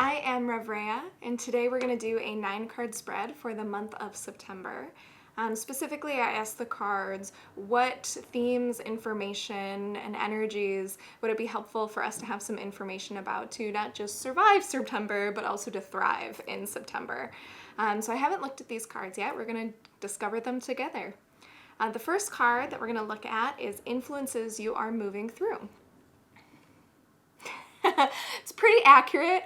I am Revrea, and today we're going to do a 9-card spread for the month of September. Specifically, I asked the cards what themes, information, and energies would it be helpful for us to have some information about to not just survive September, but also to thrive in September. So I haven't looked at these cards yet. We're going to discover them together. The first card that we're going to look at is Influences You Are Moving Through. It's pretty accurate.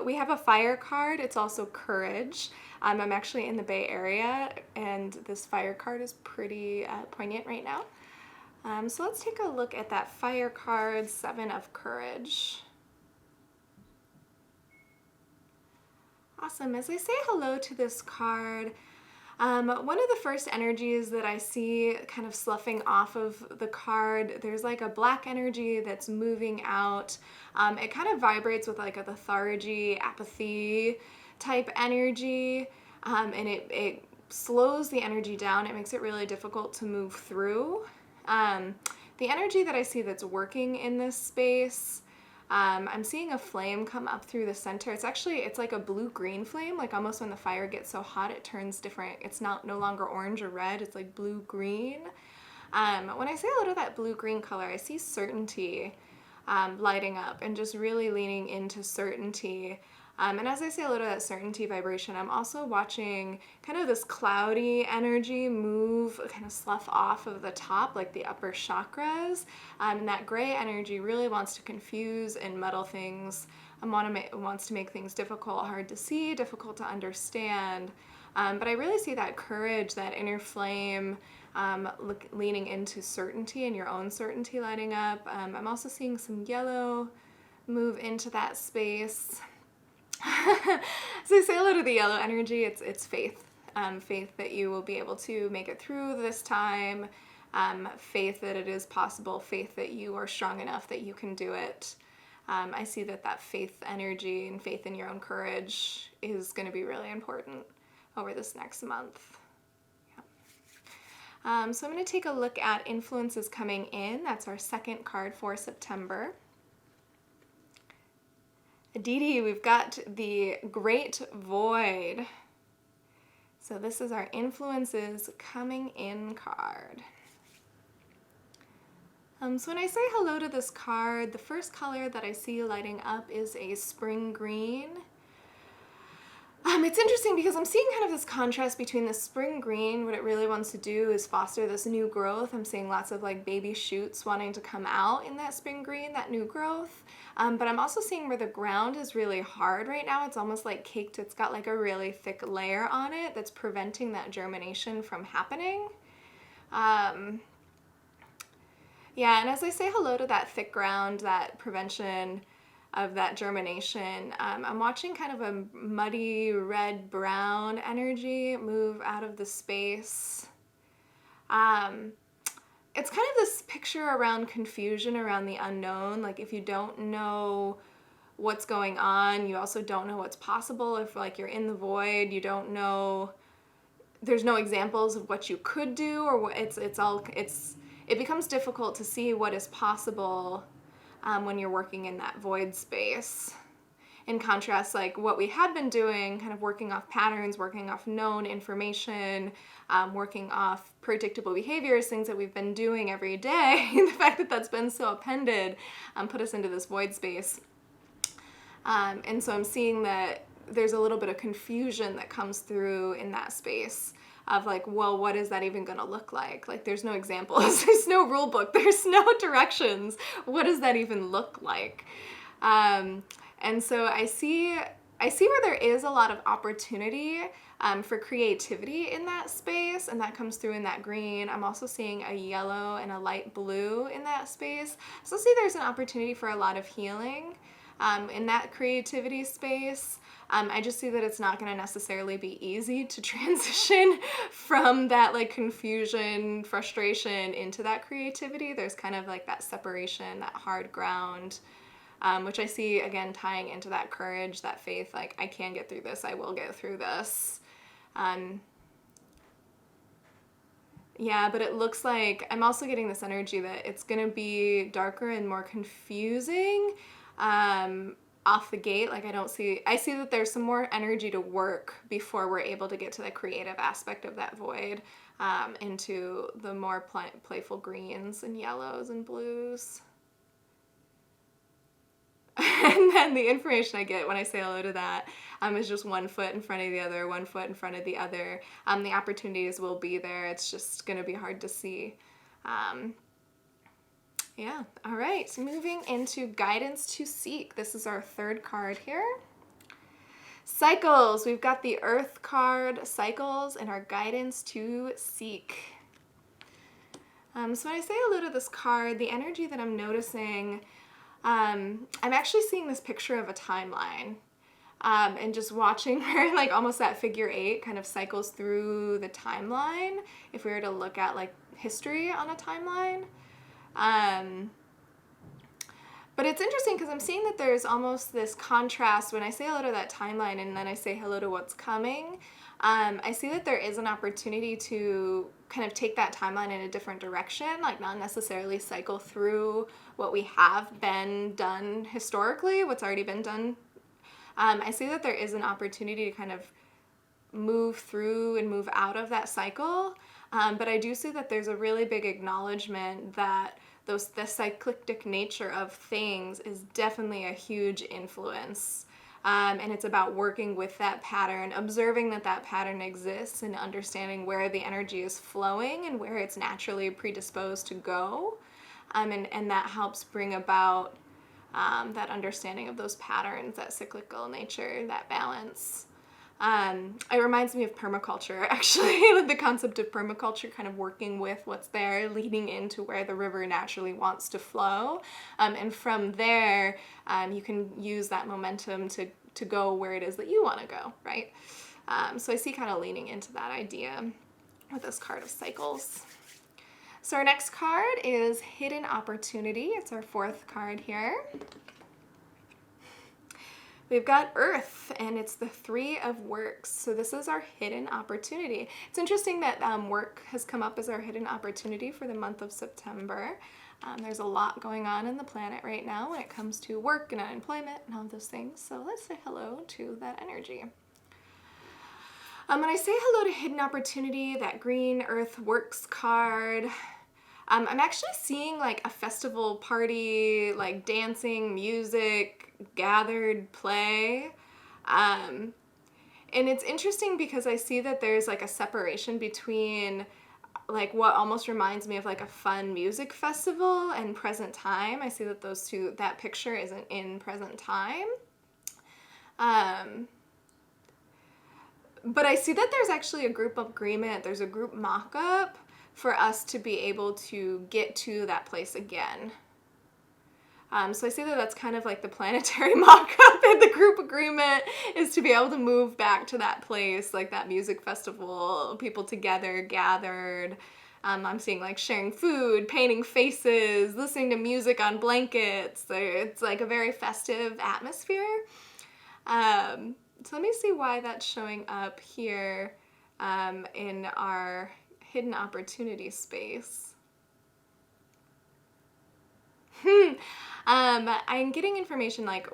We have a fire card. It's also courage. I'm actually in the Bay Area, and this fire card is pretty poignant right now. So let's take a look at that fire card, 7 of Courage. Awesome. As I say hello to this card, one of the first energies that I see kind of sloughing off of the card, there's like a black energy that's moving out. It kind of vibrates with like a lethargy, apathy type energy, and it slows the energy down. It makes it really difficult to move through. The energy that I see that's working in this space, I'm seeing a flame come up through the center. It's like a blue-green flame, like almost when the fire gets so hot it turns different. It's no longer orange or red, it's like blue-green. When I say a little of that blue-green color, I see certainty lighting up and just really leaning into certainty. And as I say a little of that certainty vibration, I'm also watching kind of this cloudy energy move, kind of slough off of the top, like the upper chakras. And that gray energy really wants to confuse and muddle things, and wants to make things difficult, hard to see, difficult to understand. But I really see that courage, that inner flame, leaning into certainty and your own certainty lighting up. I'm also seeing some yellow move into that space. So I say a little of the yellow energy, it's faith. Faith that you will be able to make it through this time, faith that it is possible, faith that you are strong enough that you can do it. I see that faith energy and faith in your own courage is going to be really important over this next month. Yeah. So I'm going to take a look at influences coming in. That's our second card for September. Aditi, we've got the Great Void. So this is our influences coming in card. So when I say hello to this card, the first color that I see lighting up is a spring green. It's interesting because I'm seeing kind of this contrast between the spring green. What it really wants to do is foster this new growth. I'm seeing lots of like baby shoots wanting to come out in that spring green, that new growth. But I'm also seeing where the ground is really hard right now. It's almost like caked. It's got like a really thick layer on it that's preventing that germination from happening. Yeah, and as I say hello to that thick ground, that prevention of that germination, I'm watching kind of a muddy red-brown energy move out of the space. It's kind of this picture around confusion, around the unknown. Like if you don't know what's going on, you also don't know what's possible. If like you're in the void, you don't know, there's no examples of what you could do, or what it becomes difficult to see what is possible when you're working in that void space. In contrast, like what we had been doing, kind of working off patterns, working off known information, working off predictable behaviors, things that we've been doing every day, the fact that that's been so appended put us into this void space. And so I'm seeing that there's a little bit of confusion that comes through in that space of like, well, what is that even going to look like? Like there's no examples, there's no rule book, there's no directions. What does that even look like? And so I see where there is a lot of opportunity for creativity in that space, and that comes through in that green. I'm also seeing a yellow and a light blue in that space. So see there's an opportunity for a lot of healing in that creativity space. I just see that it's not going to necessarily be easy to transition from that like confusion, frustration into that creativity. There's kind of like that separation, that hard ground, which I see again tying into that courage, that faith, like I can get through this, I will get through this. Yeah, but it looks like I'm also getting this energy that it's going to be darker and more confusing. off the gate. Like I see that there's some more energy to work before we're able to get to the creative aspect of that void, into the more playful greens and yellows and blues. And then the information I get when I say hello to that is just 1 foot in front of the other, 1 foot in front of the other. The opportunities will be there. It's just going to be hard to see. Yeah. All right. So moving into guidance to seek. This is our third card here. Cycles. We've got the Earth card, cycles, and our guidance to seek. So when I say hello to this card, the energy that I'm noticing, I'm actually seeing this picture of a timeline, and just watching where like almost that figure 8 kind of cycles through the timeline. If we were to look at like history on a timeline. But it's interesting because I'm seeing that there's almost this contrast when I say hello to that timeline and then I say hello to what's coming. I see that there is an opportunity to kind of take that timeline in a different direction, like not necessarily cycle through what we have been done historically, what's already been done. I see that there is an opportunity to kind of move through and move out of that cycle. But I do see that there's a really big acknowledgement that the cyclic nature of things is definitely a huge influence. And it's about working with that pattern, observing that that pattern exists and understanding where the energy is flowing and where it's naturally predisposed to go. And that helps bring about that understanding of those patterns, that cyclical nature, that balance. It reminds me of permaculture, actually, the concept of permaculture, kind of working with what's there, leading into where the river naturally wants to flow. And from there, you can use that momentum to go where it is that you want to go, right? So I see kind of leaning into that idea with this card of cycles. So our next card is Hidden Opportunity. It's our fourth card here. We've got Earth, and it's the 3 of Works. So this is our hidden opportunity. It's interesting that work has come up as our hidden opportunity for the month of September. There's a lot going on in the planet right now when it comes to work and unemployment and all of those things. So let's say hello to that energy. When I say hello to hidden opportunity, that green Earth Works card, I'm actually seeing like a festival party, like dancing, music, gathered play. And it's interesting because I see that there's like a separation between like what almost reminds me of like a fun music festival and present time. I see that that picture isn't in present time. But I see that there's actually a group agreement, there's a group mock-up for us to be able to get to that place again. So I see that that's kind of like the planetary mock-up, and the group agreement is to be able to move back to that place, like that music festival, people together, gathered. I'm seeing like sharing food, painting faces, listening to music on blankets. It's like a very festive atmosphere. So let me see why that's showing up here in our hidden opportunity space. I'm getting information like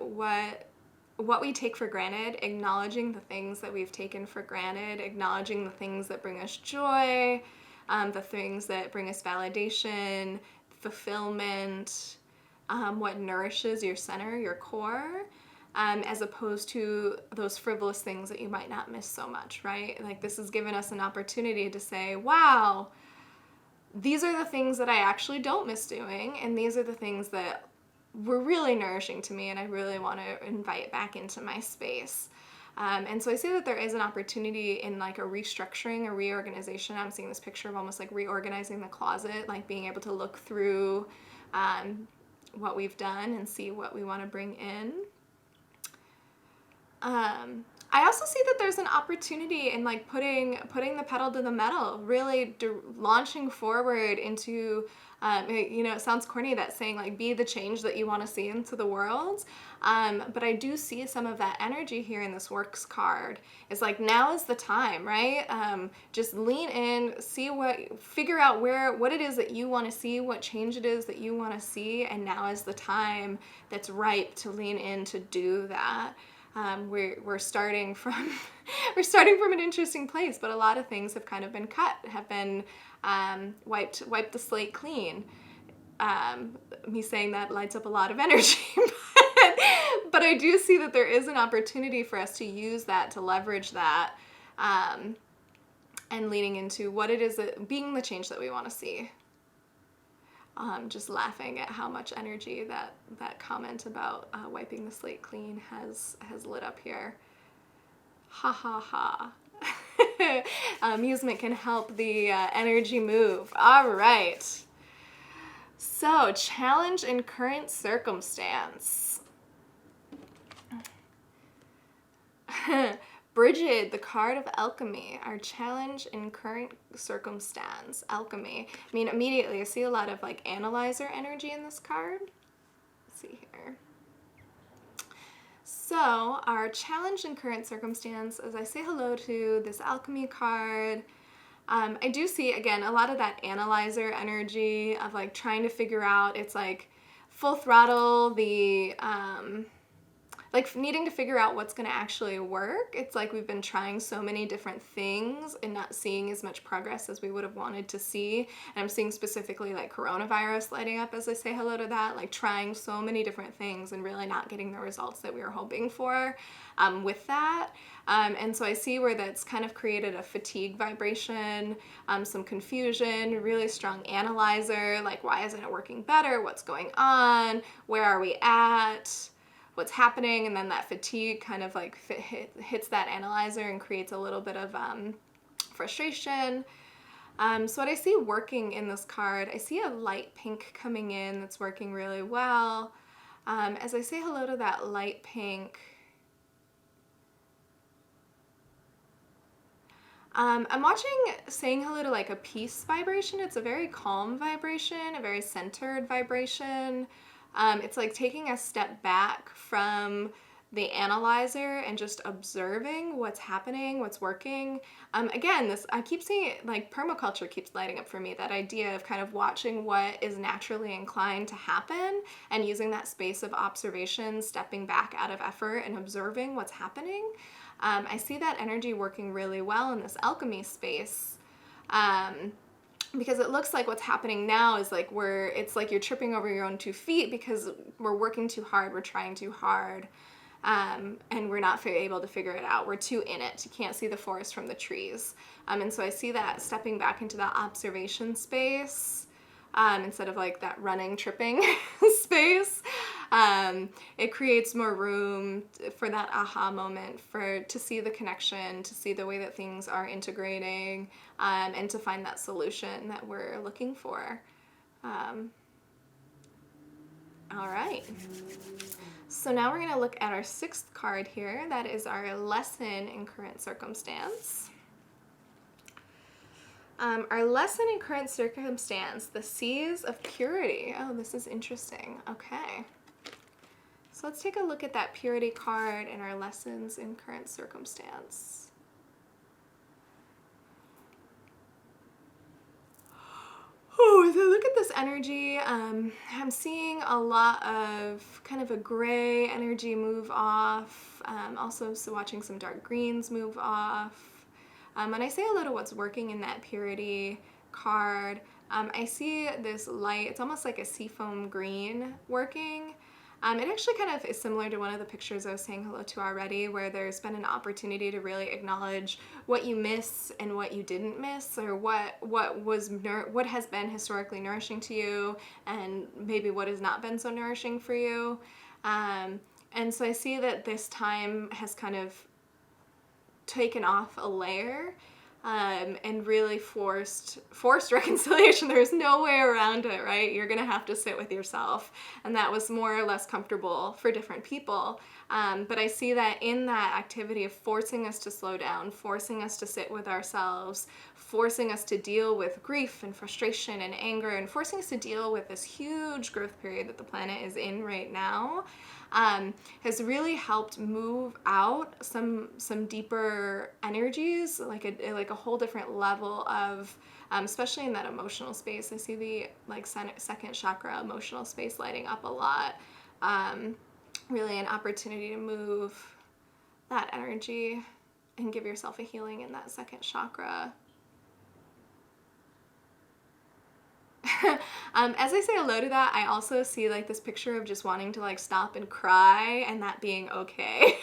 what we take for granted, acknowledging the things that we've taken for granted, acknowledging the things that bring us joy, the things that bring us validation, fulfillment, what nourishes your center, your core, as opposed to those frivolous things that you might not miss so much, right? Like this has given us an opportunity to say, wow, these are the things that I actually don't miss doing, and these are the things that were really nourishing to me and I really want to invite back into my space. And so I see that there is an opportunity in like a restructuring, a reorganization. I'm seeing this picture of almost like reorganizing the closet, like being able to look through what we've done and see what we want to bring in. I also see that there's an opportunity in like putting the pedal to the metal, really launching forward into, it sounds corny that saying like be the change that you want to see into the world. But I do see some of that energy here in this works card. It's like now is the time, right? Just lean in, figure out what it is that you want to see, what change it is that you want to see, and now is the time that's ripe to lean in to do that. We're starting from an interesting place, but a lot of things have kind of been cut, have been wiped the slate clean. Me saying that lights up a lot of energy, but I do see that there is an opportunity for us to use that, to leverage that, and leaning into what it is that being the change that we want to see. Just laughing at how much energy that comment about wiping the slate clean has lit up here. Ha ha ha. Amusement can help the energy move. All right. So, challenge in current circumstance. Brigid, the card of alchemy, our challenge in current circumstance, alchemy. I mean, immediately I see a lot of like analyzer energy in this card. Let's see here. So our challenge in current circumstance, as I say hello to this alchemy card, I do see, again, a lot of that analyzer energy of like trying to figure out, it's like full throttle, like needing to figure out what's going to actually work. It's like we've been trying so many different things and not seeing as much progress as we would have wanted to see. And I'm seeing specifically like coronavirus lighting up as I say hello to that, like trying so many different things and really not getting the results that we were hoping for with that. And so I see where that's kind of created a fatigue vibration, some confusion, really strong analyzer, like why isn't it working better? What's going on? Where are we at? What's happening? And then that fatigue kind of like hits that analyzer and creates a little bit of frustration. So what I see working in this card, I see a light pink coming in that's working really well. As I say hello to that light pink, I'm watching saying hello to like a peace vibration. It's a very calm vibration, a very centered vibration. It's like taking a step back from the analyzer and just observing what's happening, what's working. Again, I keep seeing it, like permaculture keeps lighting up for me, that idea of kind of watching what is naturally inclined to happen and using that space of observation, stepping back out of effort and observing what's happening. I see that energy working really well in this alchemy space. Because it looks like what's happening now is like it's like you're tripping over your own 2 feet because we're working too hard, we're trying too hard, and we're not able to figure it out. We're too in it. You can't see the forest from the trees. And so I see that stepping back into that observation space instead of like that running, tripping space. It creates more room for that aha moment, to see the connection, to see the way that things are integrating, and to find that solution that we're looking for. All right. So now we're going to look at our 6th card here. That is our lesson in current circumstance. Our lesson in current circumstance, the seas of purity. Oh, this is interesting. Okay. So let's take a look at that purity card and our lessons in current circumstance. Oh, as I look at this energy, I'm seeing a lot of kind of a gray energy move off. Also watching some dark greens move off. When I say a little what's working in that purity card, I see this light, it's almost like a seafoam green working. It actually kind of is similar to one of the pictures I was saying hello to already, where there's been an opportunity to really acknowledge what you miss and what you didn't miss, or what has been historically nourishing to you and maybe what has not been so nourishing for you. And so I see that this time has kind of taken off a layer and really forced reconciliation. There's no way around it, right? You're gonna have to sit with yourself, and that was more or less comfortable for different people. But I see that in that activity of forcing us to slow down, forcing us to sit with ourselves, forcing us to deal with grief and frustration and anger, and forcing us to deal with this huge growth period that the planet is in right now, has really helped move out some deeper energies, like a whole different level of, especially in that emotional space. I see the like second chakra emotional space lighting up a lot. Really an opportunity to move that energy and give yourself a healing in that second chakra. As I say hello to that, I also see like this picture of just wanting to like stop and cry, and that being okay.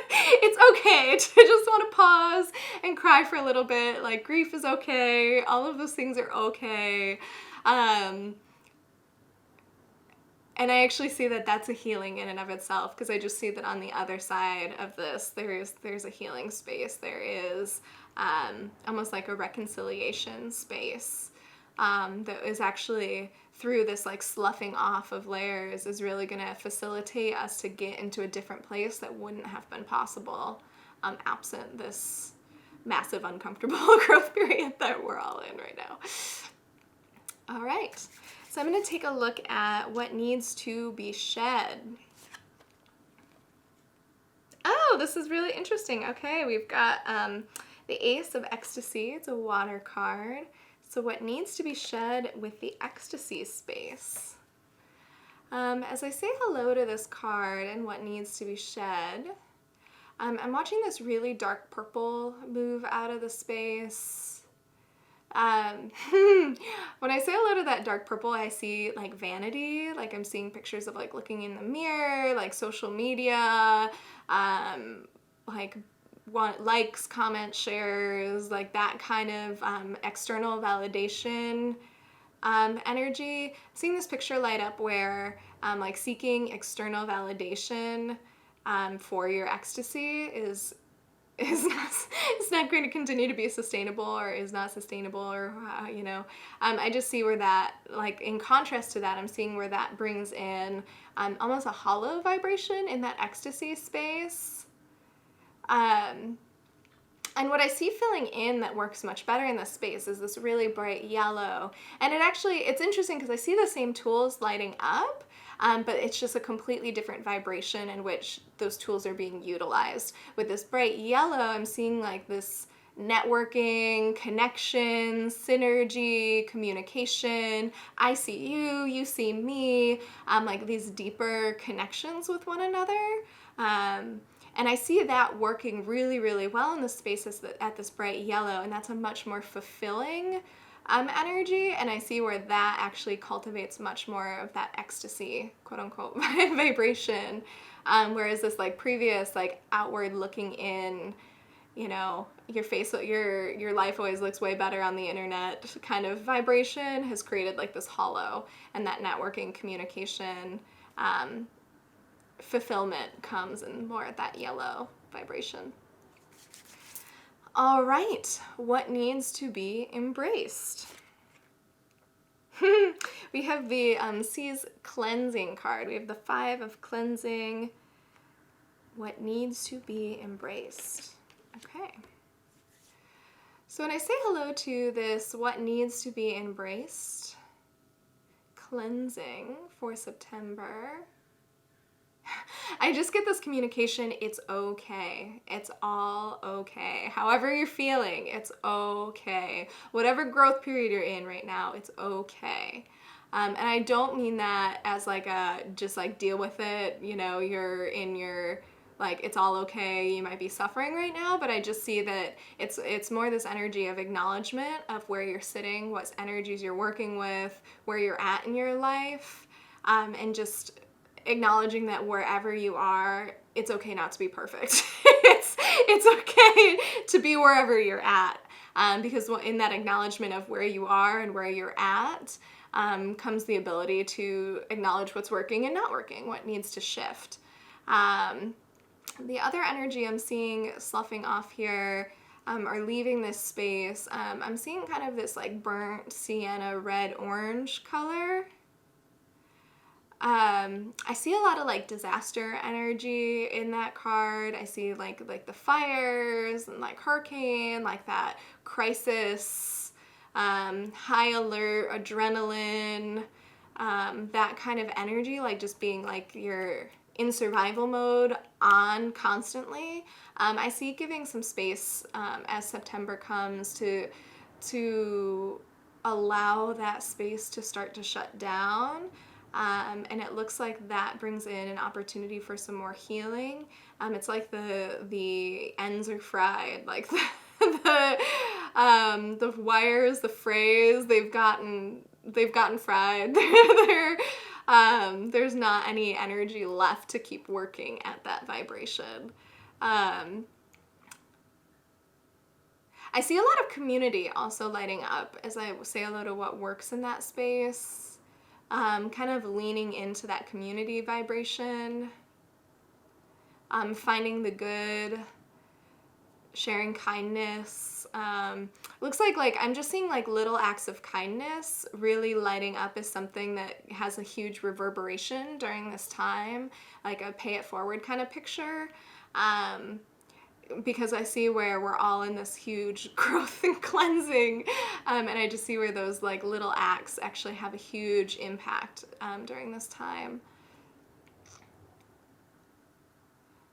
It's okay to just want to pause and cry for a little bit. Like, grief is okay. All of those things are okay. And I actually see that that's a healing in and of itself, because I just see that on the other side of this, there's a healing space. There is almost like a reconciliation space that is actually, through this like sloughing off of layers, is really going to facilitate us to get into a different place that wouldn't have been possible absent this massive uncomfortable growth period that we're all in right now. All right. So I'm going to take a look at what needs to be shed. Oh, this is really interesting. Okay, we've got the Ace of Ecstasy. It's a water card. So what needs to be shed with the ecstasy space? As I say hello to this card and what needs to be shed, I'm watching this really dark purple move out of the space. When I say hello to that dark purple, I see like vanity, like I'm seeing pictures of like looking in the mirror, like social media, like likes, comments, shares, like that kind of external validation energy. Seeing this picture light up where like seeking external validation for your ecstasy is not going to continue to be sustainable, or is not sustainable, or I just see where that, like in contrast to that, I'm seeing where that brings in almost a hollow vibration in that ecstasy space. And what I see filling in that works much better in this space is this really bright yellow. And it's interesting because I see the same tools lighting up, but it's just a completely different vibration in which those tools are being utilized. With this bright yellow, I'm seeing like this networking, connection, synergy, communication. I see you, you see me, like these deeper connections with one another. And I see that working really, really well in the spaces at this bright yellow, and that's a much more fulfilling energy, and I see where that actually cultivates much more of that ecstasy, quote unquote, vibration, whereas this like previous like outward looking in, your face, your life always looks way better on the internet kind of vibration has created like this hollow, and that networking, communication, fulfillment comes in more at that yellow vibration. All right, what needs to be embraced? We have the C's cleansing card. We have the 5 of cleansing. What needs to be embraced? Okay. So when I say hello to this, what needs to be embraced? Cleansing for September. I just get this communication, it's okay. It's all okay. However you're feeling, it's okay. Whatever growth period you're in right now, it's okay. And I don't mean that as like just like deal with it, you're in your, like, it's all okay, you might be suffering right now, but I just see that it's more this energy of acknowledgement of where you're sitting, what energies you're working with, where you're at in your life, and just acknowledging that wherever you are, it's okay not to be perfect. It's okay to be wherever you're at, because in that acknowledgement of where you are and where you're at comes the ability to acknowledge what's working and not working, what needs to shift. The other energy I'm seeing sloughing off here or leaving this space, I'm seeing kind of this like burnt sienna red orange color. I see a lot of like disaster energy in that card. I see like the fires and like hurricane, like that crisis, high alert, adrenaline, that kind of energy, like just being like you're in survival mode on constantly. I see giving some space as September comes to allow that space to start to shut down. And it looks like that brings in an opportunity for some more healing. It's like the ends are fried, like the wires, the frays, they've gotten fried. There's not any energy left to keep working at that vibration. I see a lot of community also lighting up as I say a lot of what works in that space. Kind of leaning into that community vibration, finding the good, sharing kindness. Looks like I'm just seeing like little acts of kindness really lighting up as something that has a huge reverberation during this time, like a pay it forward kind of picture. Because I see where we're all in this huge growth and cleansing, and I just see where those like little acts actually have a huge impact during this time.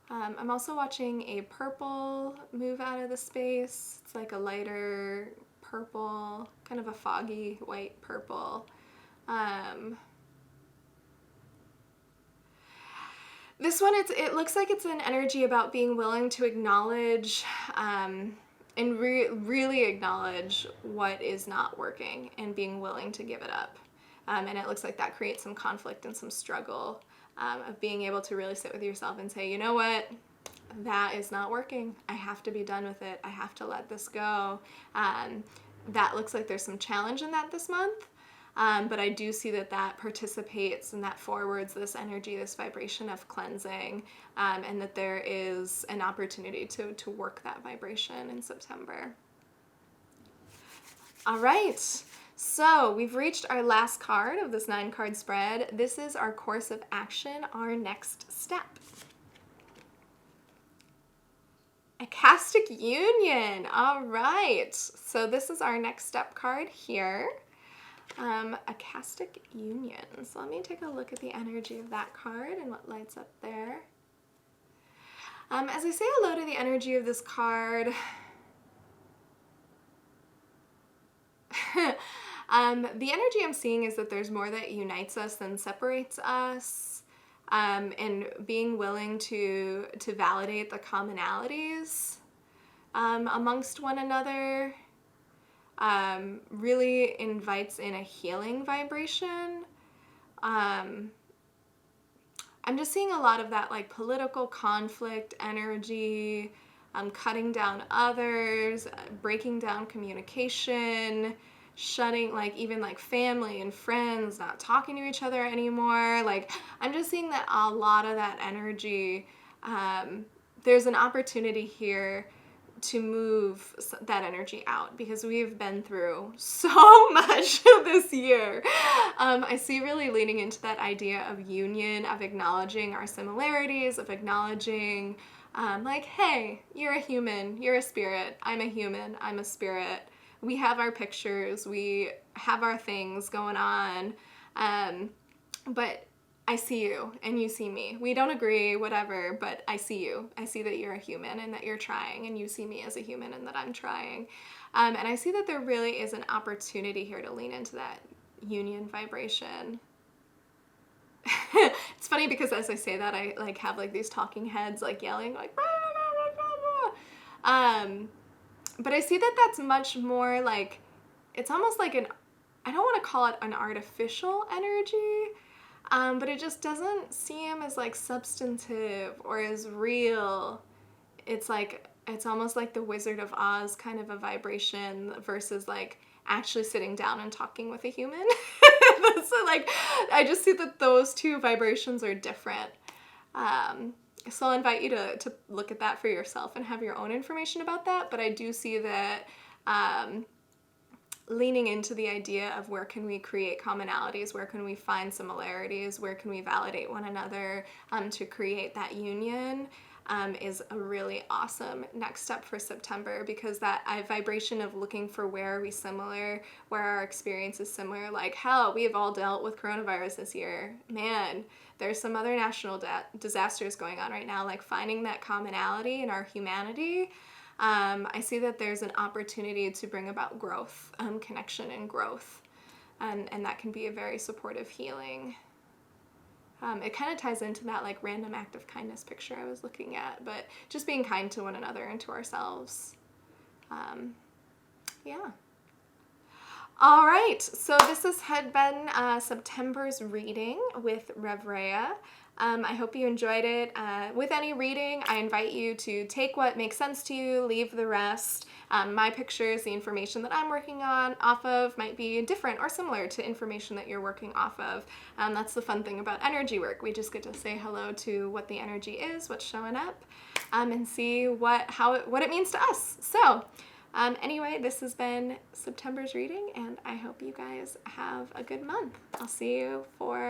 I'm also watching a purple move out of the space. It's like a lighter purple, kind of a foggy white purple. This one, it looks like it's an energy about being willing to acknowledge and really acknowledge what is not working and being willing to give it up. And it looks like that creates some conflict and some struggle of being able to really sit with yourself and say, you know what, that is not working. I have to be done with it. I have to let this go. That looks like there's some challenge in that this month. But I do see that participates and that forwards this energy, this vibration of cleansing, and that there is an opportunity to work that vibration in September. All right, so we've reached our last card of this 9-card spread. This is our course of action, our next step. Achastic union. All right, so this is our next step card here. Achastic union. So let me take a look at the energy of that card and what lights up there. As I say hello to the energy of this card, the energy I'm seeing is that there's more that unites us than separates us, and being willing to validate the commonalities amongst one another. Really invites in a healing vibration. I'm just seeing a lot of that like political conflict energy, cutting down others, breaking down communication, shutting like even like family and friends, not talking to each other anymore. Like I'm just seeing that a lot of that energy, there's an opportunity here to move that energy out because we've been through so much this year. I see really leaning into that idea of union, of acknowledging our similarities, of acknowledging like, hey, you're a human, you're a spirit, I'm a human, I'm a spirit. We have our pictures, we have our things going on, but I see you and you see me. We don't agree, whatever, but I see you. I see that you're a human and that you're trying, and you see me as a human and that I'm trying. And I see that there really is an opportunity here to lean into that union vibration. It's funny because as I say that, I like have like these talking heads like yelling like blah, blah, blah, blah, blah. But I see that that's much more like, it's almost like I don't want to call it an artificial energy, but it just doesn't seem as like substantive or as real. It's like, it's almost like the Wizard of Oz kind of a vibration versus like actually sitting down and talking with a human. So like, I just see that those two vibrations are different. So I'll invite you to look at that for yourself and have your own information about that. But I do see that leaning into the idea of where can we create commonalities, where can we find similarities, where can we validate one another to create that union is a really awesome next step for September, because that vibration of looking for where are we similar, where our experience is similar, like hell, we have all dealt with coronavirus this year. Man, there's some other national disasters going on right now, like finding that commonality in our humanity. I see that there's an opportunity to bring about growth, connection and growth, and that can be a very supportive healing. It kind of ties into that like random act of kindness picture I was looking at, but just being kind to one another and to ourselves. Yeah. All right, so this has been September's reading with Rev Rhea. I hope you enjoyed it. With any reading, I invite you to take what makes sense to you, leave the rest. My pictures, the information that I'm working on off of, might be different or similar to information that you're working off of. That's the fun thing about energy work. We just get to say hello to what the energy is, what's showing up, and see what it means to us. So anyway, this has been September's reading, and I hope you guys have a good month. I'll see you for